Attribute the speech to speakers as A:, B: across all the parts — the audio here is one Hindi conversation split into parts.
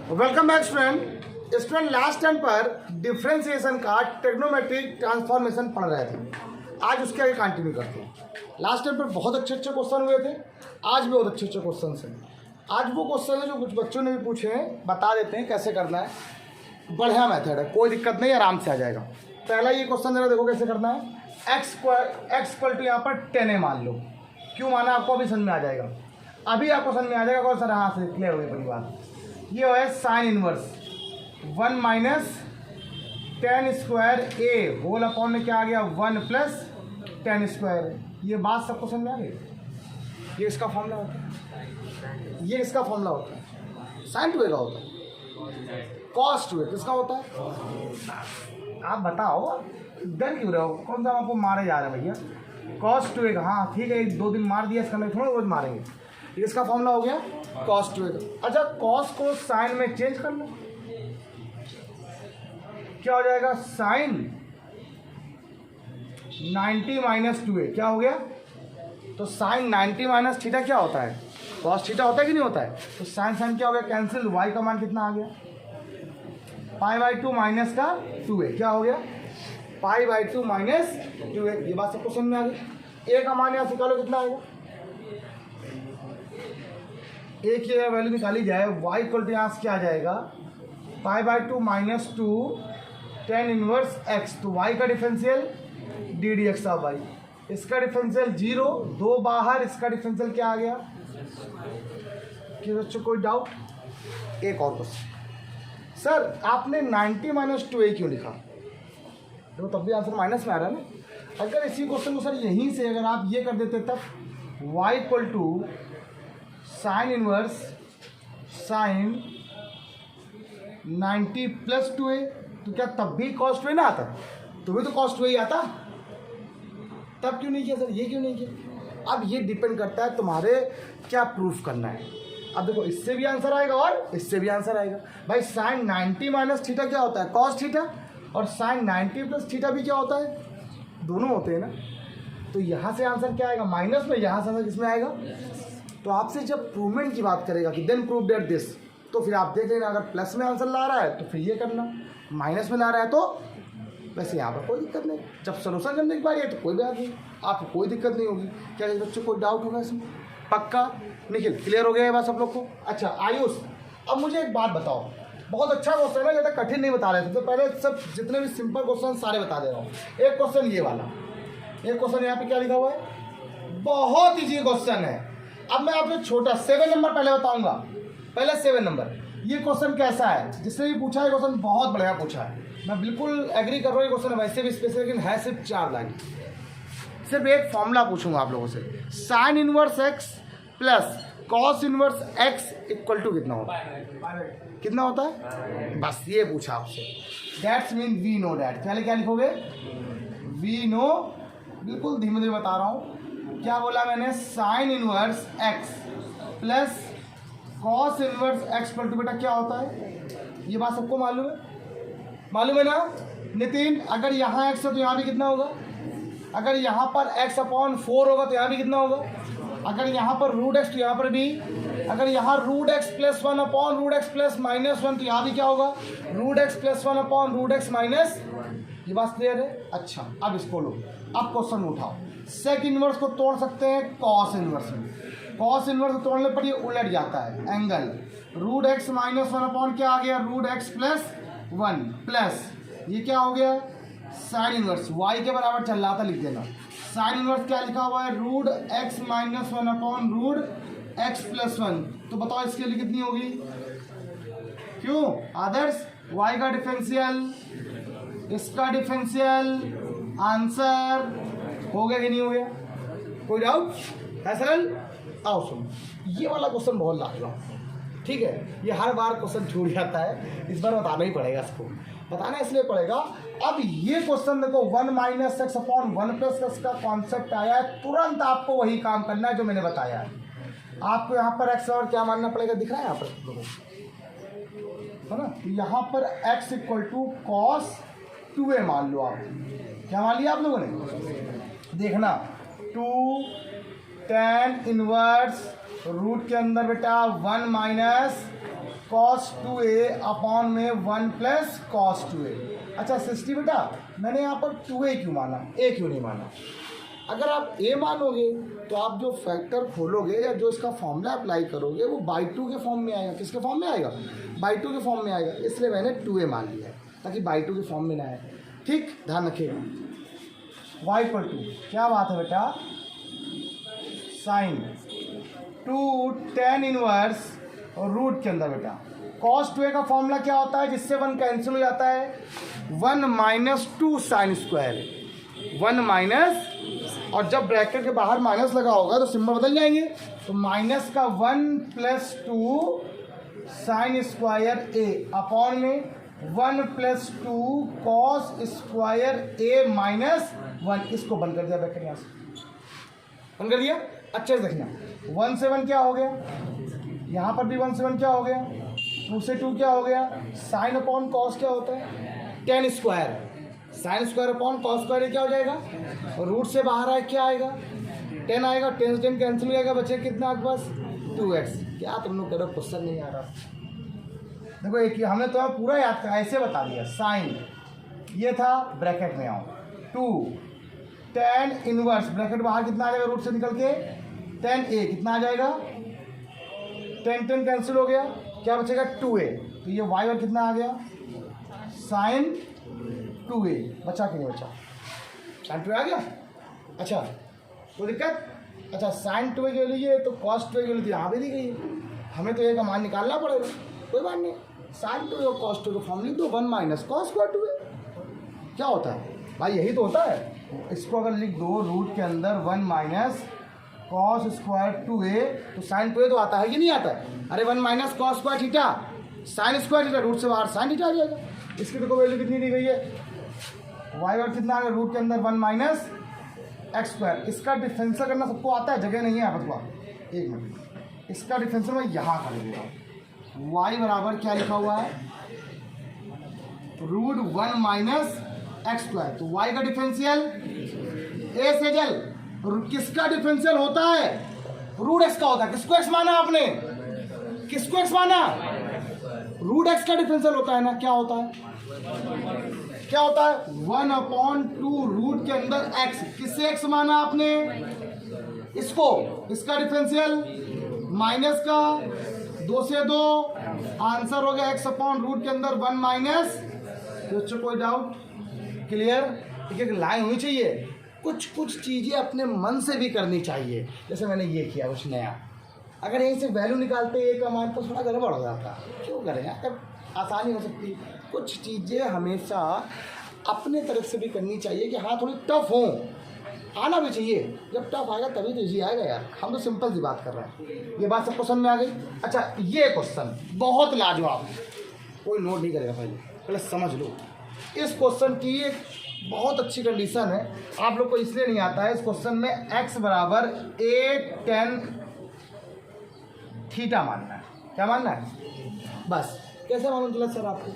A: Welcome back student last time पर डिफ्रेंसिएशन का ट्रिग्नोमेट्रिक ट्रांसफॉर्मेशन पढ़ रहे थे। आज उसके आगे कंटिन्यू करते हैं। लास्ट टाइम पर बहुत अच्छे अच्छे क्वेश्चन हुए थे, आज भी बहुत अच्छे अच्छे क्वेश्चन हैं। आज वो क्वेश्चन है जो कुछ बच्चों ने भी पूछे हैं, बता देते हैं कैसे करना है। बढ़िया मेथड है, कोई दिक्कत नहीं, आराम से आ जाएगा। पहला ये क्वेश्चन जरा देखो कैसे करना है। एक्स इक्वल टू यहाँ पर 10 मान लो। क्यों माना आपको अभी समझ में आ जाएगा, अभी आपको समझ में आ जाएगा। कौन सा हाँ से क्लियर हो गई पहली बात। ये है साइन इनवर्स 1 माइनस 10 स्क्वायर ए होल अपॉन में क्या आ गया 1 प्लस 10 स्क्वायर। ये बात सबको समझ में आ गई। ये इसका फॉर्मूला होता है, ये इसका फॉर्मूला होता है। साइन टू ए का होता है, कॉस टू ए किसका होता है। आप बताओ डर क्यों रहे हो, कौन सा आपको मारे जा रहे हैं भैया। कॉस टू ए का, हाँ ठीक है, 1-2 दिन मार दिया, इसका नहीं थोड़ा रोज मारेंगे। इसका फॉर्मूला हो गया कॉस टू ए का। अच्छा, कॉस को साइन में चेंज कर लो, क्या हो जाएगा साइन 90 माइनस 2a क्या हो गया। तो साइन 90 माइनस थीटा क्या होता है, कॉस थीटा होता है कि नहीं होता है। तो साइन साइन क्या हो गया कैंसिल, y का मान कितना आ गया π/2 माइनस का 2a क्या हो गया π/2 माइनस 2a। ये बात सबको समझ में आ गई। a का मान यहाँ से निकालो कितना आएगा, a की वैल्यू निकाली जाए y इक्वल टू यहाँ से क्या आ जाएगा π/2 माइनस 2 10 इनवर्स x। तो y का differential d d x of y, इसका डिफरेंशियल 0 2 बाहर, इसका डिफरेंशियल क्या आ गया। कि बच्चों कोई डाउट। एक और क्वेश्चन, सर आपने 90 माइनस 2a क्यों लिखा, तो तब भी आंसर माइनस में आ रहा है ना। अगर इसी क्वेश्चन को सर यहीं से अगर आप ये कर देते तब y equal to sine inverse sine 90 plus 2a, तो क्या तब भी कॉस 2a ना आता, तो भी तो कॉस 2a ही आता। तब क्यों नहीं किया सर, ये क्यों नहीं किया। अब ये डिपेंड करता है तुम्हारे क्या प्रूफ करना है। अब देखो इससे भी आंसर आएगा और इससे भी आंसर आएगा। भाई साइन 90 माइनस थीटा क्या होता है कॉस थीटा, और साइन 90 प्लस थीटा भी क्या होता है, दोनों होते हैं ना। तो यहाँ से आंसर क्या आएगा माइनस में, यहाँ से आंसर किसमें आएगा। तो आपसे जब प्रूवमेंट की बात करेगा कि देन प्रूव दैट दिस, तो फिर आप देख लेना, अगर प्लस में आंसर ला रहा है तो फिर ये करना, माइनस में ला रहा है तो वैसे यहाँ पर कोई दिक्कत नहीं। जब सोल्यूशन करने की बारी है तो कोई बात नहीं, आपको कोई दिक्कत नहीं होगी। क्या इस बच्चे को कोई डाउट होगा इसमें, पक्का निखिल क्लियर हो गया है बात सब लोग को। अच्छा आयुष, अब मुझे एक बात बताओ, बहुत अच्छा क्वेश्चन है, ज़्यादा कठिन नहीं बता रहे थे, तो पहले सब जितने भी सिंपल क्वेश्चन सारे बता दे रहा हूँ। एक क्वेश्चन ये वाला, एक क्वेश्चन यहाँ पे क्या लिखा हुआ है, बहुत ईजी क्वेश्चन है। अब मैं आपको छोटा 7 नंबर पहले बताऊंगा, पहले 7 नंबर। ये क्वेश्चन कैसा है, जिसने भी पूछा है क्वेश्चन बहुत बढ़िया पूछा है, मैं बिल्कुल एग्री कर रहा हूँ। ये क्वेश्चन वैसे भी स्पेशल, लेकिन है सिर्फ 4 लाइन। सिर्फ एक फॉर्मूला पूछूंगा आप लोगों से, sine inverse x plus cos inverse x equal to कितना होता है, कितना होता है, बस ये पूछा आपसे। That's mean we know that. क्या लिखोगे, वी नो, बिल्कुल धीमे धीमे बता रहा हूँ। क्या बोला मैंने, sine inverse x plus cos inverse x equal to बेटा क्या होता है। ये बात सबको मालूम है ना नितिन। अगर यहाँ x है तो यहाँ भी कितना होगा, अगर यहाँ पर x अपॉन 4 होगा तो यहाँ भी कितना होगा, अगर यहाँ पर रूट x तो यहाँ पर भी, अगर यहाँ root x plus 1 upon root x plus minus 1 तो यहाँ भी क्या होगा root x plus 1 upon root x minus. ये बात क्लियर है। अच्छा अब इसको लो, अब क्वेश्चन उठाओ। सेक इनवर्स को तोड़ सकते हैं कॉस इनवर्स में, कॉस इनवर्स को तोड़ने पर ये उलट जाता है angle. Root x minus 1 upon क्या आ गया रूट x प्लस 1 प्लस ये क्या हो गया साइन इनवर्स, y के बराबर चल रहा था, लिख देना। साइन इनवर्स क्या लिखा हुआ है root x minus 1 upon root x plus 1। तो बताओ इसके लिए कितनी होगी, क्यों आदर्श, y का डिफरेंशियल, इसका डिफरेंशियल, आंसर हो गया कि नहीं हो गया, कोई डाउट है सरल। आओ सुनो, ये वाला क्वेश्चन बहुत लाजवाब, ठीक है, ये हर बार क्वेश्चन छूट जाता है, इस बार बताना ही पड़ेगा, इसको बताना इसलिए पड़ेगा। अब ये क्वेश्चन देखो 1 minus x upon 1 plus x का कॉन्सेप्ट आया है, तुरंत आपको वही काम करना है जो मैंने बताया है। आपको यहाँ पर एक्स और क्या मानना पड़ेगा, दिख रहा है यहाँ पर लोगों है ना। तो यहाँ पर x equal to cos 2a मान लो आप, क्या मान लिया आप लोगों ने, देखना 2 10 इनवर्स रूट के अंदर बेटा 1 माइनस कॉस 2a अपॉन में 1 प्लस कॉस 2a। अच्छा सृष्टि बेटा, मैंने यहाँ पर 2a क्यों माना, a क्यों नहीं माना? अगर आप a मानोगे तो आप जो फैक्टर खोलोगे या जो इसका फॉर्मूला अप्लाई करोगे वो बाई 2 के फॉर्म में आएगा। किसके फॉर्म में आएगा? बाई 2 के फॉर्म में आएगा। इसलिए मैंने 2a मान लिया है ताकि बाई 2 के फॉर्म में ना आए। ठीक, ध्यान रखिएगा। y इक्वल टू क्या बात है बेटा, साइन 2 tan इनवर्स और रूट के अंदर बेटा cos 2a का फॉर्मूला क्या होता है जिससे 1 कैंसिल हो जाता है? 1 माइनस 2 साइन स्क्वायर, 1 माइनस, और जब ब्रैकेट के बाहर माइनस लगा होगा तो सिंबल बदल जाएंगे। तो माइनस का 1 plus 2 sign square a upon में 1 plus 2 cos square a minus 1। इसको बंद कर दिया ब्रैकेट, यहाँ से बंद कर दिया। अच्छे से देखना, 1 से 1 क्या हो गया, यहाँ पर भी 1 से 1 क्या हो गया, 2 से 2 क्या हो गया, साइन अपॉन कॉस क्या होता है, ten square, sine square upon cos square क्या हो जाएगा, और रूट से बाहर आए क्या आएगा, 10 आएगा, 10 से 10 कैंसिल हो जाएगा, बचे कितना आपके पास 2x। क्या तुम लोग करो, क्वेश्चन नहीं आ रहा। देखो एक हमने तो पूरा याद करा, ऐसे बता दिया, साइन ये था, ब्रैकेट में आओ 2 tan इनवर्स, ब्रैकेट बाहर कितना आ जाएगा रूट से निकल के, tan a कितना आ जाएगा, 10 कैंसिल हो गया, क्या बचेगा 2a। तो ये y और कितना आ गया, साइन 2a, बचा कि नहीं बचा, साइन 2a आ गया। अच्छा कोई दिक्कत, अच्छा साइन 2a की वैल्यू ये तो कॉस 2a की वैल्यू यहाँ भी दी गई है, हमें तो ये का मान निकालना पड़ेगा, कोई बात नहीं। साइन 2a और कॉस 2a का फॉर्म लिख दो, 1 माइनस कॉस स्क्वायर 2a। क्या होता है भाई, यही तो होता है। इसको अगर लिख दो रूट के अंदर 1 माइनस कॉस स्क्वायर 2a, तो साइन 2a तो आता है कि नहीं आता है, अरे 1 minus cos square theta sine square theta, root से बाहर साइन थीटा आ जाएगा। इसकी देखो वैल्यू कितनी दी गई है, y और कितना आ गया रूट के अंदर 1 माइनस एक्स स्क्वायर। इसका डिफरेंशियल करना सबको आता है, जगह नहीं है आप बतवा, एक मिनट, इसका डिफरेंशियल मैं यहाँ कर देता हूँ। y बराबर क्या लिखा हुआ है, रूट 1 माइनस एक्स स्क्वायर, तो y का डिफरेंशियल a से जल, किसका डिफरेंशियल होता है, रूट x का होता है। किसको x माना आपने, किसको x माना, रूट x का डिफरेंशियल होता है ना, क्या होता है, क्या होता है 1/2 रूट के अंदर x, किससे x माना आपने, इसको, इसका डिफरेंशियल माइनस का 2 से 2, आंसर हो गया x अपॉन रूट के अंदर 1 माइनस। तो कोई डाउट, क्लियर। एक लाइन होनी चाहिए, कुछ चीज़ें अपने मन से भी करनी चाहिए, जैसे मैंने ये किया कुछ नया। अगर यहीं से वैल्यू निकालते एक का मान तो थोड़ा गड़बड़ हो जाता, क्यों करें यार, आसानी हो सकती। कुछ चीज़ें हमेशा अपने तरफ से भी करनी चाहिए कि हाँ थोड़ी टफ हो, आना भी चाहिए। जब टफ आएगा तभी तो इजी आएगा यार, हम तो सिंपल सी बात कर रहे हैं। ये बात सबको समझ में आ गई। अच्छा ये क्वेश्चन बहुत लाजवाब, कोई नोट नहीं करेगा, पहले समझ लो। इस क्वेश्चन की एक बहुत अच्छी कंडीशन है, आप लोग को इसलिए नहीं आता है। इस क्वेश्चन में x बराबर a tan थीटा मानना है। क्या मानना है, बस। कैसे मालूम चला सर आपको,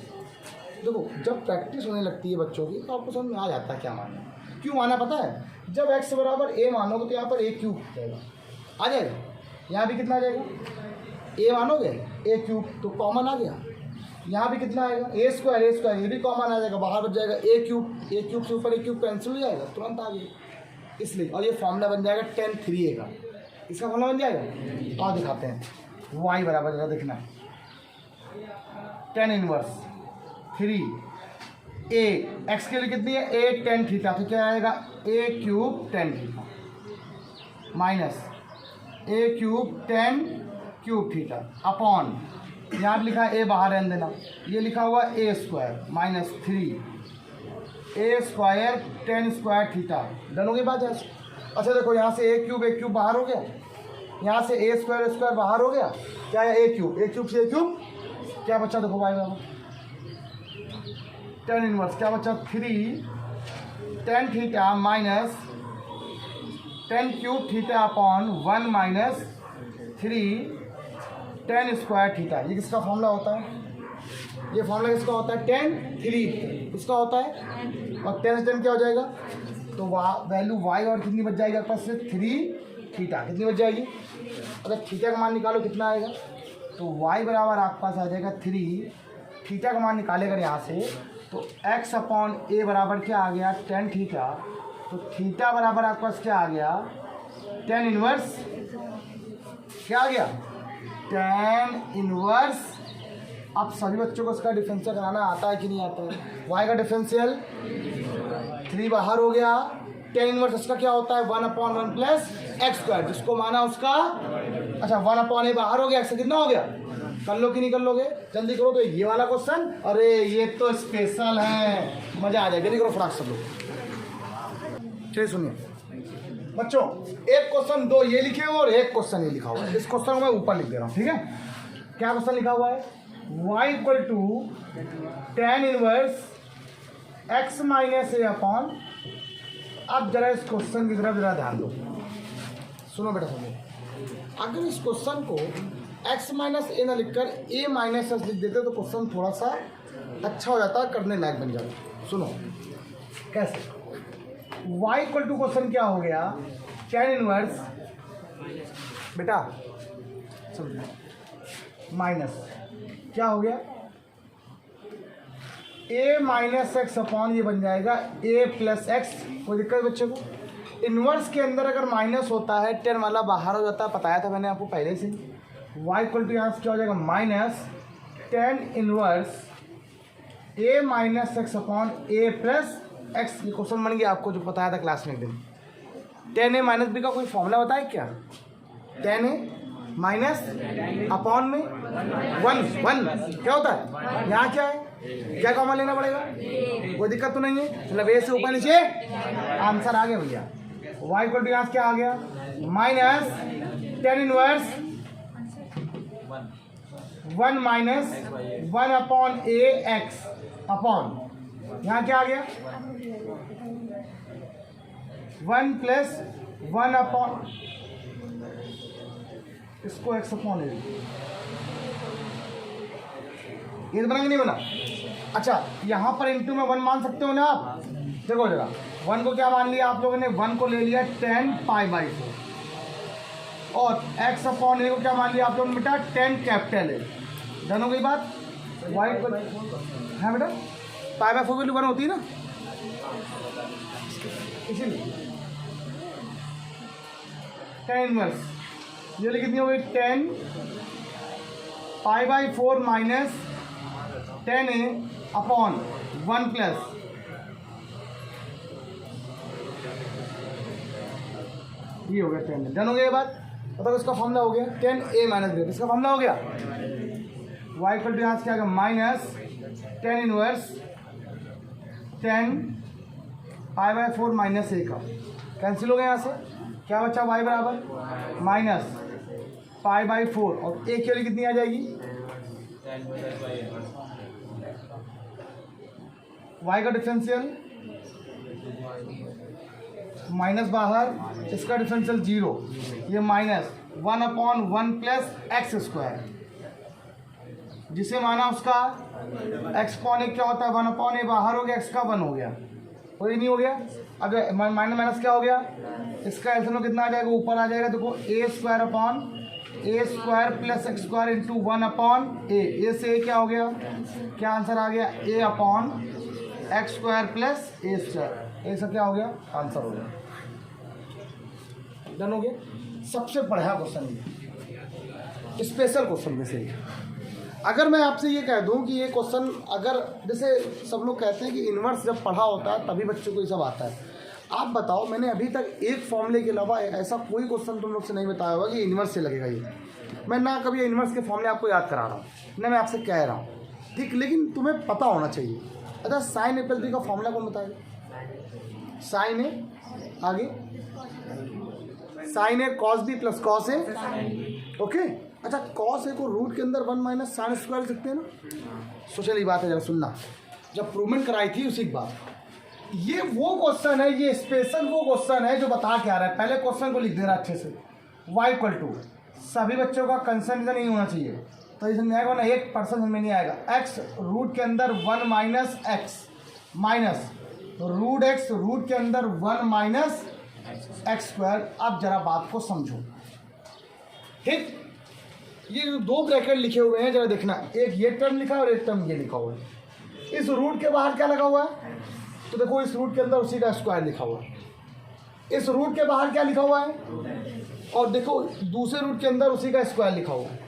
A: देखो जब प्रैक्टिस होने लगती है बच्चों की तो आपको समझ में आ जाता है क्या मानना है। क्यों माना पता है, जब x बराबर a मानोगे तो यहाँ पर a क्यूब जाएगा, आ जाएगा, यहाँ भी कितना आ जाएगा, a मानोगे a क्यूब तो कॉमन आ गया, यहाँ भी कितना आएगा a स्क्वायर, ये भी कॉमन आ जाएगा, बाहर बच जाएगा a क्यूब से ऊपर a क्यूब कैंसिल हो जाएगा, तुरंत आ गया इसलिए। और ये फॉर्मूला बन जाएगा tan 3a का, इसका फॉर्मूला बन जाएगा। और दिखाते हैं, y बराबर जरा देखना, tan इनवर्स 3a, x के लिए कितनी है a tan थीटा, तो क्या आएगा a cube tan theta minus a cube tan cube theta upon, यहाँ पर लिखा है a बाहर रहने देना, ये लिखा हुआ a square minus 3a square tan square theta. Done हो गई बात है। अच्छा देखो यहाँ से a क्यूब बाहर हो गया, यहाँ से a स्क्वायर बाहर हो गया, क्या है a क्यूब से a क्यूब क्या बचा, देखो y बराबर tan इनवर्स क्या बचा 3 tan theta minus tan cube theta upon 1 minus 3 tan square theta. ये किसका फॉर्मूला होता है, ये फॉर्मूला किसका होता है, tan 3 इसका होता है, और tan से tan क्या हो जाएगा, तो वैल्यू y और कितनी बच जाएगी आपके पास से 3 थीटा, कितनी बच जाएगी, अगर थीटा का मान निकालो कितना आएगा तो y बराबर आपके पास आ जाएगा 3, थीटा का मान निकालेगा यहाँ से, तो x अपॉन a बराबर क्या आ गया, tan थीटा। तो थीटा बराबर आपके पास क्या आ गया, tan इनवर्स क्या आ गया, tan इनवर्स। अब सभी बच्चों को इसका डिफरेंशियल कराना आता है कि नहीं आता है। y का डिफरेंशियल 3 बाहर हो गया, tan इनवर्स इसका क्या होता है 1/1 प्लस एक्स स्क्वायर, जिसको माना उसका, अच्छा 1/a बाहर हो गया, x कितना हो गया, कर लो कि नहीं कर लोगे, जल्दी करो। तो ये वाला क्वेश्चन, अरे ये तो स्पेशल है, मजा आ जाएगा, जल्दी करो फटाक सब लोग। चलिए सुनिए बच्चों, एक क्वेश्चन 2 ये लिखे हुए और एक क्वेश्चन ये लिखा हुआ है। इस क्वेश्चन को मैं ऊपर लिख दे रहा हूँ, ठीक है। क्या क्वेश्चन लिखा हुआ है, y equal to tan inverse x minus a upon. अब जरा इस क्वेश्चन की तरफ जरा ध्यान दो, सुनो बेटा सुनो। अगर इस क्वेश्चन को x माइनस ए ना लिखकर a माइनस एस लिख देते तो क्वेश्चन थोड़ा सा अच्छा हो जाता, करने लायक बन जाता। सुनो कैसे, y इक्वल टू क्वेश्चन क्या हो गया, tan इनवर्स बेटा माइनस क्या हो गया, a माइनस एक्स अपॉन ये बन जाएगा a प्लस एक्स। कोई दिक्कत बच्चे को, इन्वर्स के अंदर अगर माइनस होता है टेन वाला बाहर हो जाता है, बताया था मैंने आपको पहले से। y इक्वल टू यहाँ से क्या हो जाएगा minus ten inverse a minus x upon a plus x. ये क्वेश्चन बन गया आपको जो बताया था क्लास में एक दिन। टेन ए माइनस बी का कोई फॉर्मूला बताए क्या, टेन ए माइनस अपॉन में 1 क्या होता है, यहाँ क्या है, क्या कॉमन लेना पड़ेगा, कोई दिक्कत तो नहीं है, मतलब ए से ऊपर नीचे आंसर आ गया भैया। y इक्वल टू यहाँ से क्या आ गया minus ten inverse 1 minus 1 upon a x upon यहाँ क्या आ गया 1 प्लस 1 अपॉन, इसको एक्स अपॉन ले, ये बना कि नहीं बना। अच्छा यहाँ पर इंटू में 1 मान सकते हो ना आप, देखो जरा 1 को क्या मान लिया आप लोगों ने, 1 को ले लिया 10 पाई/4 और x अपॉन ए को क्या मान लिया आप लोगों ने बेटा 10 कैपिटल है। डन हो गई बात, y है बेटा पाई/4 वैल्यू 1 होती है ना, इसीलिए 10 इनवर्स ये कितनी हो गई 10 पाई/4 माइनस 10 ए अपॉन 1 प्लस ये हो गया 10। डन हो गया ये बात, मतलब इसका फॉर्मूला हो गया 10 ए माइनस बी, इसका फॉर्मूला हो गया y इक्वल टू यहाँ से क्या होगा माइनस 10 इनवर्स 10 पाई/4 माइनस ए का कैंसिल हो गया यहाँ से, क्या बचा y बराबर माइनस पाई/4 और ए की वैल्यू कितनी आ जाएगी, y का डिफरेंशियल माइनस बाहर, इसका डिफरेंशियल 0, ये माइनस 1/1 प्लस एक्स स्क्वायर, जिसे माना उसका एक्स अपॉन ए क्या होता है 1/a बाहर हो गया, एक्स का 1 हो गया, कोई नहीं हो गया। अब माइनस माइनस क्या हो गया, इसका एल्सियम में कितना आ जाएगा, ऊपर आ जाएगा, देखो a square upon a square plus x square into 1/a, a से क्या हो गया, क्या आंसर आ गया a upon x square plus a square, a से क्या हो गया आंसर हो गया। डन हो गया। सबसे बढ़िया क्वेश्चन ये स्पेशल क्वेश्चन में से, अगर मैं आपसे ये कह दूं कि ये क्वेश्चन अगर जैसे सब लोग कहते हैं कि इन्वर्स जब पढ़ा होता है तभी बच्चों को ये सब आता है, आप बताओ मैंने अभी तक एक फॉर्मूले के अलावा ऐसा कोई क्वेश्चन तुम लोग से नहीं बताया होगा कि इन्वर्स से लगेगा ये। मैं ना कभी इन्वर्स के फॉर्मूले आपको याद करा रहा हूँ ना मैं आपसे कह रहा हूँ, ठीक, लेकिन तुम्हें पता होना चाहिए। अच्छा साइन ए प्लस बी का फॉर्मूला कौन बताएगा, साइन ए आगे sign A cos B plus cos A, okay. अच्छा कॉस ए को रूट के अंदर 1 माइनस साइन स्क्वायर लिख सकते हैं ना। सोचने की बात है, जरा सुनना, जब प्रूवमेंट कराई थी उसी की बात, ये वो क्वेश्चन है, ये स्पेशल वो क्वेश्चन है जो बता के आ रहा है। पहले क्वेश्चन को लिख देना अच्छे से, y इक्वल टू, सभी बच्चों का कंसर्न नहीं होना चाहिए, तो ये समझ आएगा ना, 1% में नहीं आएगा। x रूट के अंदर 1 minus x minus root x root के अंदर 1 माइनस एक्स स्क्वायर। अब जरा बात को समझो, ठीक, ये जो दो ब्रैकेट लिखे हुए हैं जरा देखना, एक ये टर्म लिखा है और एक टर्म ये लिखा हुआ है। इस रूट के बाहर क्या लगा हुआ है, तो देखो इस रूट के अंदर उसी का स्क्वायर लिखा हुआ है। इस रूट के बाहर क्या लिखा हुआ है, और देखो दूसरे रूट के अंदर उसी का स्क्वायर लिखा हुआ है।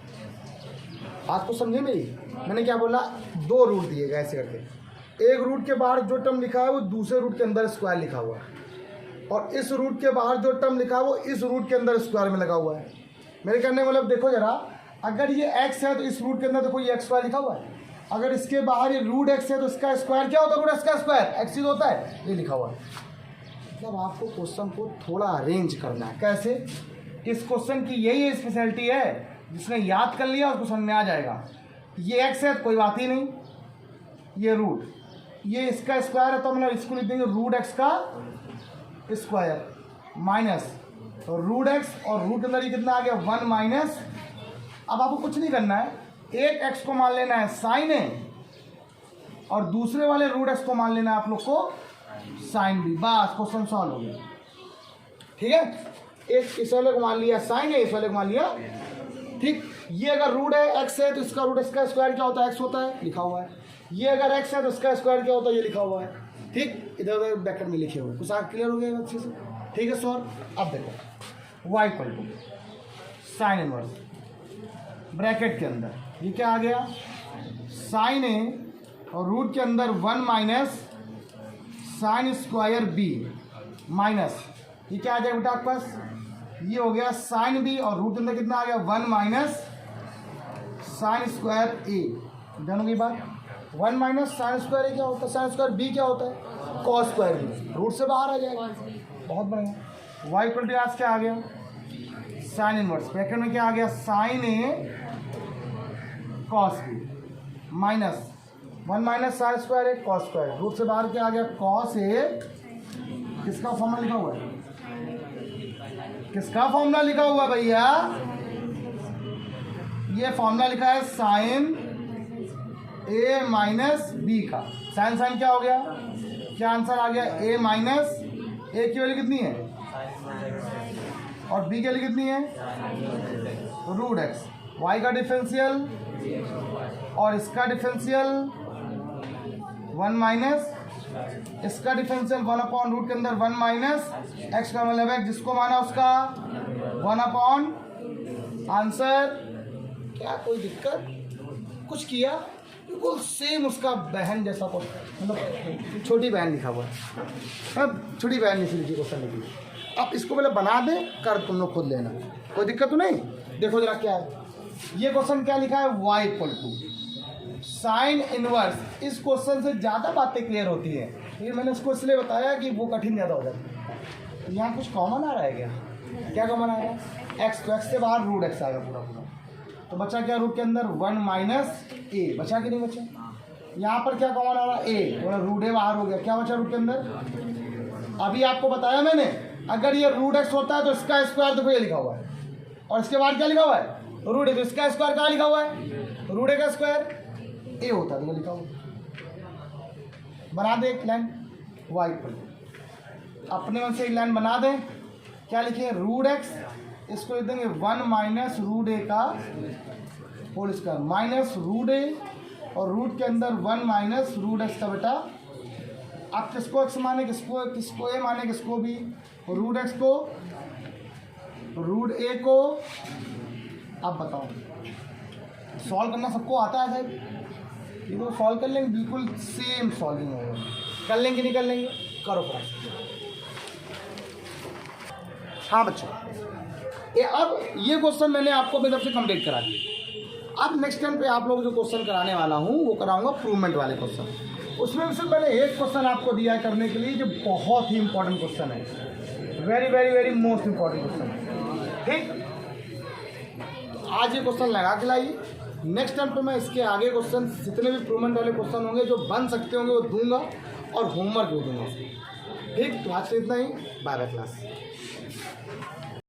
A: बात को समझे मेरी, मैंने क्या बोला, दो रूट दिए गए ऐसे करके। एक रूट के बाहर जो टर्म लिखा है वो दूसरे रूट के अंदर स्क्वायर लिखा हुआ है, और इस रूट के बाहर जो टर्म लिखा है वो इस रूट के अंदर स्क्वायर में लगा हुआ है। मेरे कहने का मतलब देखो जरा, अगर ये x है तो इस रूट के अंदर देखो ये x स्क्वायर लिखा हुआ है। अगर इसके बाहर ये रूट x है तो इसका स्क्वायर क्या होता है, रूट x का स्क्वायर x ही होता है, ये लिखा हुआ है। मतलब आपको क्वेश्चन को थोड़ा अरेंज करना है। कैसे, इस क्वेश्चन की यही स्पेशलिटी है, जिसने याद कर लिया उसको समझ में आ जाएगा। ये x है तो कोई बात ही नहीं, ये रूट, ये इसका स्क्वायर है तो हम इसको लिख देंगे रूट x का स्क्वायर माइनस रूट x, और रूट के अंदर ये कितना आ गया 1 माइनस। अब आपको कुछ नहीं करना है, एक x को मान लेना है साइन a, और दूसरे वाले रूट x को मान लेना है आप लोग को साइन b। बस क्वेश्चन सॉल्व हो गया। ठीक है, एक इस वाले को मान लिया साइन a, इस वाले को मान लिया, ठीक। ये अगर रूट है x है तो इसका रूट x का स्क्वायर क्या होता है, x होता है, लिखा हुआ है। ये अगर x है तो इसका स्क्वायर क्या होता है, ये लिखा हुआ है। ठीक, इधर उधर ब्रैकेट में लिखे हुए, कुछ आगे क्लियर हो गया अच्छे से। ठीक है सर, अब देखो y equal to sine inverse bracket के अंदर ये क्या आ गया, साइन a और रूट के अंदर 1 minus sine square b minus ये क्या आ जाएगा बेटा आपके पास, ये हो गया साइन b, और रूट के अंदर कितना आ गया 1 minus sine square a। Done हो गई बात। 1 माइनस साइन स्क्वायर a क्या होता है, साइन स्क्वायर b क्या होता है, कॉस स्क्वायर b, रूट से बाहर आ जाएगा। बहुत बढ़िया। y इक्वल टू आज क्या आ गया, साइन इनवर्स ब्रैकेट में क्या आ गया, sine a cos b minus 1 minus sine square a cos square, root से बाहर क्या आ गया, कॉस a। किसका फॉर्मूला लिखा हुआ है, किसका फॉर्मूला लिखा हुआ भैया, ये फॉर्मूला लिखा है साइन a माइनस b का। साइन साइन क्या हो गया, क्या आंसर आ गया, a माइनस a की वैल्यू कितनी है और b की वैल्यू कितनी है, रूट x। y का डिफरेंशियल और इसका डिफरेंशियल 1 माइनस, इसका डिफरेंशियल 1 अपॉन रूट के अंदर 1 माइनस x का मतलब है जिसको माना उसका 1 अपॉन आंसर। क्या कोई दिक्कत, कुछ किया बिल्कुल सेम उसका बहन जैसा, मतलब छोटी बहन लिखा हुआ है। अब छोटी बहन नहीं लिखी क्वेश्चन लिखी, अब इसको पहले बना दे कर तुम लोग खुद लेना, कोई दिक्कत तो नहीं। देखो जरा क्या है ये क्वेश्चन, क्या लिखा है, y equal to sine inverse. इस क्वेश्चन से ज़्यादा बातें क्लियर होती है, ये मैंने उसको इसलिए बताया कि वो कठिन ज़्यादा हो जाती है। तो यहाँ कुछ कॉमन आ रहा है क्या, क्या कॉमन आ रहा है, x, तो x से बाहर रूट x आएगा पूरा पूरा, तो बचा क्या रूट के अंदर 1 माइनस a, बचा कि नहीं बचा। यहाँ पर क्या कॉमन आ रहा है, a, थोड़ा रूट a बाहर हो गया, क्या बचा रूट के अंदर। अभी आपको बताया मैंने, अगर ये रूट x होता है तो इसका स्क्वायर देखो ये लिखा हुआ है, और इसके बाद क्या लिखा हुआ है, रूट a, तो इसका स्क्वायर कहाँ लिखा हुआ है, रूट a का स्क्वायर a होता है तो लिखा हुआ। बना दे एक लाइन y इक्वल, अपने मन से एक लाइन बना दें, क्या लिखे, रूट x, इसको लिख देंगे 1 माइनस रूट a का whole square minus root a, और रूट के अंदर 1 माइनस रूट x का बेटा। आप किसको x माने, किसको a माने, किसको भी, रूट x को रूट a को। आप बताओ सॉल्व करना सबको आता है साहब, ये तो सॉल्व कर लेंगे, बिल्कुल सेम सॉल्विंग होगा, कर लेंगे नहीं कर लेंगे, करो फ्रेंड्स। हाँ बच्चों, अब ये क्वेश्चन मैंने आपको अपनी तरफ से कंप्लीट करा दिया। अब नेक्स्ट टाइम पे आप लोग जो क्वेश्चन कराने वाला हूँ वो कराऊंगा प्रूवमेंट वाले क्वेश्चन। उसमें से मैंने एक क्वेश्चन आपको दिया है करने के लिए जो बहुत ही इंपॉर्टेंट क्वेश्चन है, very very very most important question है। ठीक, तो आज ये क्वेश्चन लगा के लाइए, नेक्स्ट टाइम पे मैं इसके आगे क्वेश्चन जितने भी प्रूवमेंट वाले क्वेश्चन होंगे जो बन सकते होंगे वो दूंगा, और होमवर्क भी दूंगा। ठीक, तो आज से इतना ही, बाय बाय क्लास।